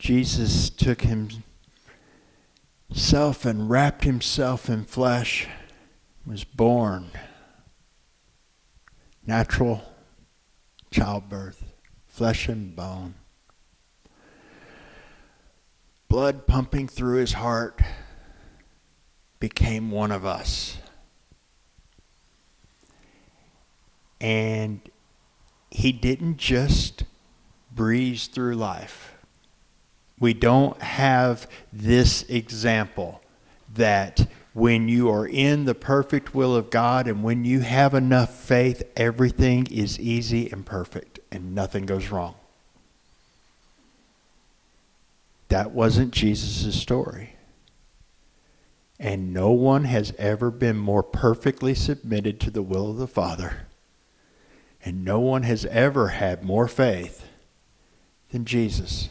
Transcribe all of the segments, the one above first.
Jesus took himself and wrapped himself in flesh, was born. Natural childbirth, flesh and bone. Blood pumping through his heart, became one of us. And he didn't just breeze through life. We don't have this example that when you are in the perfect will of God and when you have enough faith, everything is easy and perfect and nothing goes wrong. That wasn't Jesus' story. And no one has ever been more perfectly submitted to the will of the Father. And no one has ever had more faith than Jesus.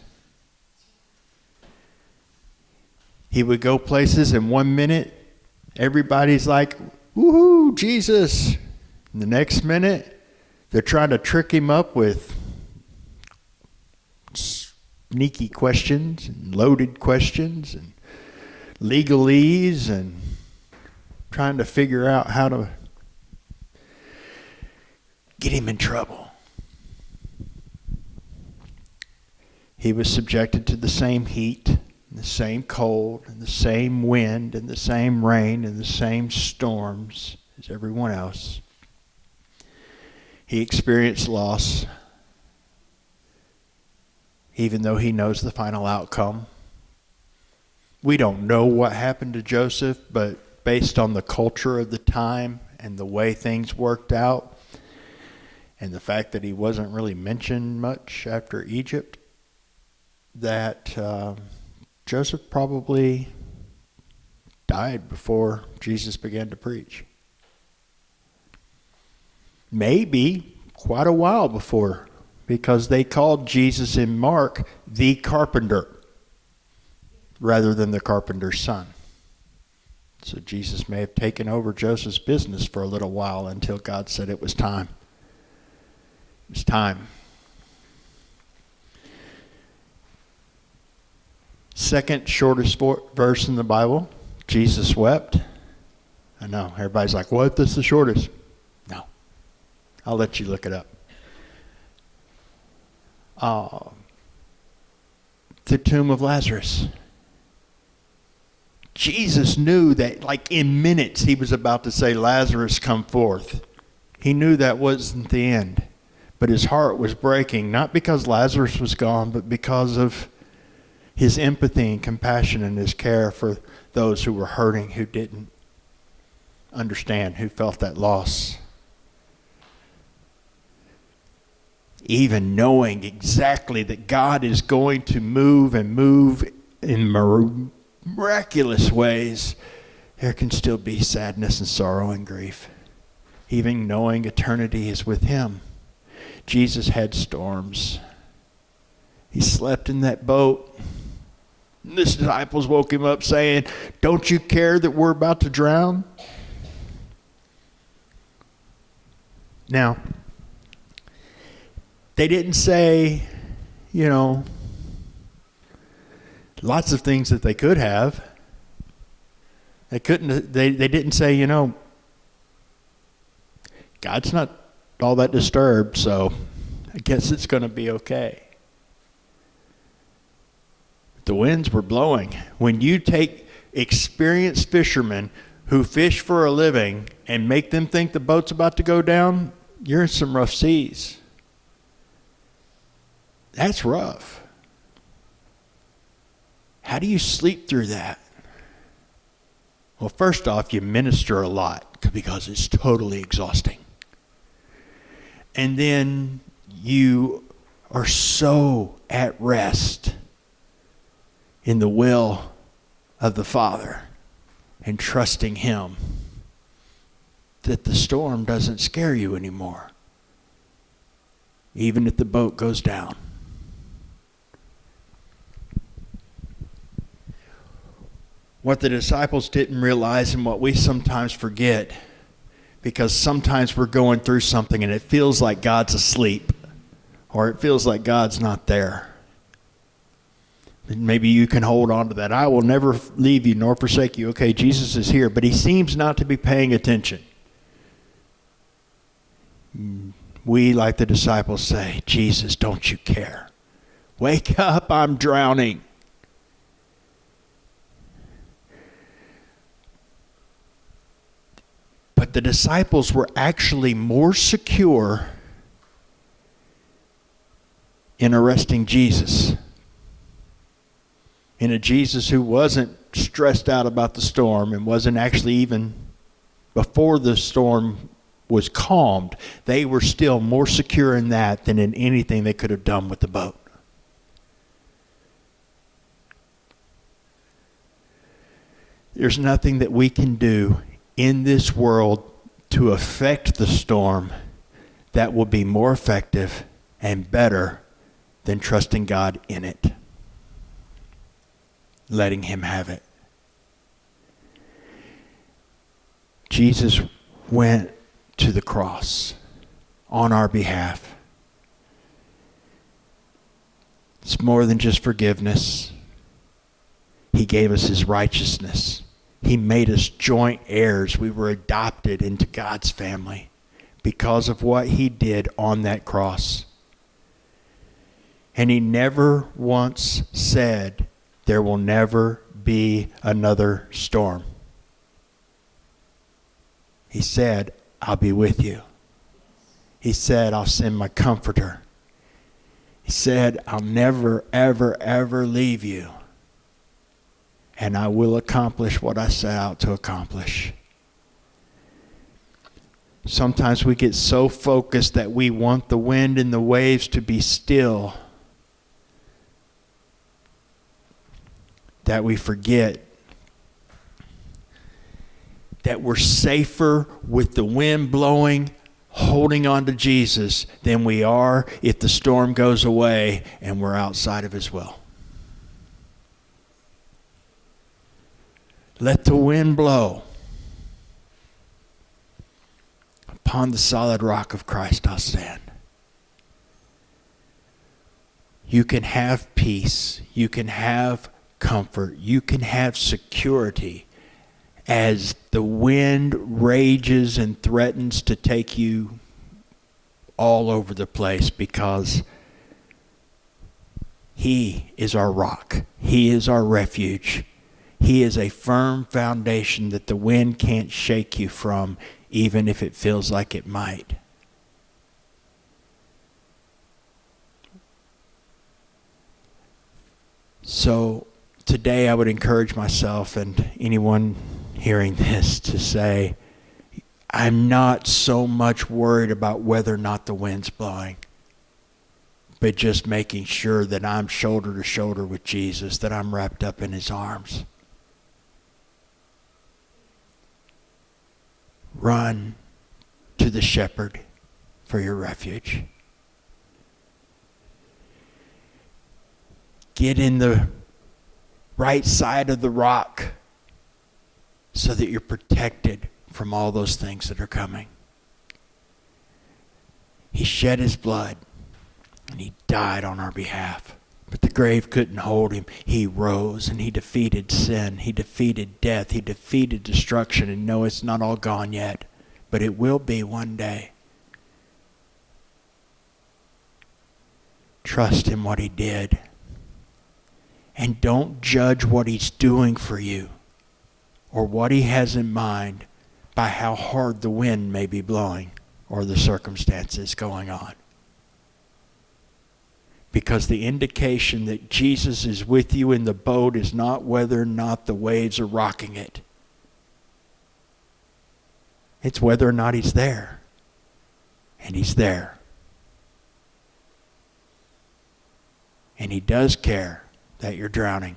He would go places and 1 minute, everybody's like, woohoo, Jesus. And the next minute, they're trying to trick him up with sneaky questions and loaded questions and legalese and trying to figure out how to get him in trouble. He was subjected to the same heat, and the same cold, and the same wind, and the same rain, and the same storms as everyone else. He experienced loss, even though he knows the final outcome. We don't know what happened to Joseph, but based on the culture of the time and the way things worked out, and the fact that he wasn't really mentioned much after Egypt, that Joseph probably died before Jesus began to preach. Maybe quite a while before, because they called Jesus in Mark the carpenter rather than the carpenter's son. So Jesus may have taken over Joseph's business for a little while until God said it was time. It was time. Second shortest verse in the Bible, Jesus wept. I know, everybody's like, what? That's the shortest. No. I'll let you look it up. The tomb of Lazarus. Jesus knew that like in minutes he was about to say, Lazarus, come forth. He knew that wasn't the end. But his heart was breaking, not because Lazarus was gone, but because of his empathy and compassion and his care for those who were hurting, who didn't understand, who felt that loss. Even knowing exactly that God is going to move and move in miraculous ways, there can still be sadness and sorrow and grief. Even knowing eternity is with him. Jesus had storms. He slept in that boat. And the disciples woke him up saying, don't you care that we're about to drown? Now, they didn't say, lots of things that they could have. They couldn't. They didn't say, God's not all that disturbed, so I guess it's going to be okay. The winds were blowing. When you take experienced fishermen who fish for a living and make them think the boat's about to go down, you're in some rough seas. That's rough. How do you sleep through that? Well, first off, you minister a lot because it's totally exhausting. And then you are so at rest in the will of the Father and trusting him that the storm doesn't scare you anymore, even if the boat goes down. What the disciples didn't realize and what we sometimes forget, because sometimes we're going through something and it feels like God's asleep or it feels like God's not there. Maybe you can hold on to that. I will never leave you nor forsake you. Okay, Jesus is here, but he seems not to be paying attention. We, like the disciples, say, Jesus, don't you care? Wake up, I'm drowning. But the disciples were actually more secure in arresting Jesus. In a Jesus who wasn't stressed out about the storm and wasn't actually even, before the storm was calmed, they were still more secure in that than in anything they could have done with the boat. There's nothing that we can do in this world to affect the storm that will be more effective and better than trusting God in it. Letting him have it. Jesus went to the cross on our behalf. It's more than just forgiveness. He gave us his righteousness. He made us joint heirs. We were adopted into God's family because of what he did on that cross. And he never once said, there will never be another storm. He said, I'll be with you. He said, I'll send my comforter. He said, I'll never, ever, ever leave you. And I will accomplish what I set out to accomplish. Sometimes we get so focused that we want the wind and the waves to be still that we forget that we're safer with the wind blowing, holding on to Jesus, than we are if the storm goes away and we're outside of his will. Let the wind blow. Upon the solid rock of Christ I'll stand. You can have peace. You can have comfort. You can have security as the wind rages and threatens to take you all over the place, because he is our rock. He is our refuge. He is a firm foundation that the wind can't shake you from, even if it feels like it might. So today I would encourage myself and anyone hearing this to say, I'm not so much worried about whether or not the wind's blowing, but just making sure that I'm shoulder to shoulder with Jesus, that I'm wrapped up in his arms. Run to the shepherd for your refuge. Get in the right side of the rock so that you're protected from all those things that are coming. He shed his blood and he died on our behalf. But the grave couldn't hold him. He rose and he defeated sin. He defeated death. He defeated destruction. And no, it's not all gone yet, but it will be one day. Trust in what he did. And don't judge what he's doing for you or what he has in mind by how hard the wind may be blowing or the circumstances going on. Because the indication that Jesus is with you in the boat is not whether or not the waves are rocking it. It's whether or not he's there. And he's there. And he does care that you're drowning.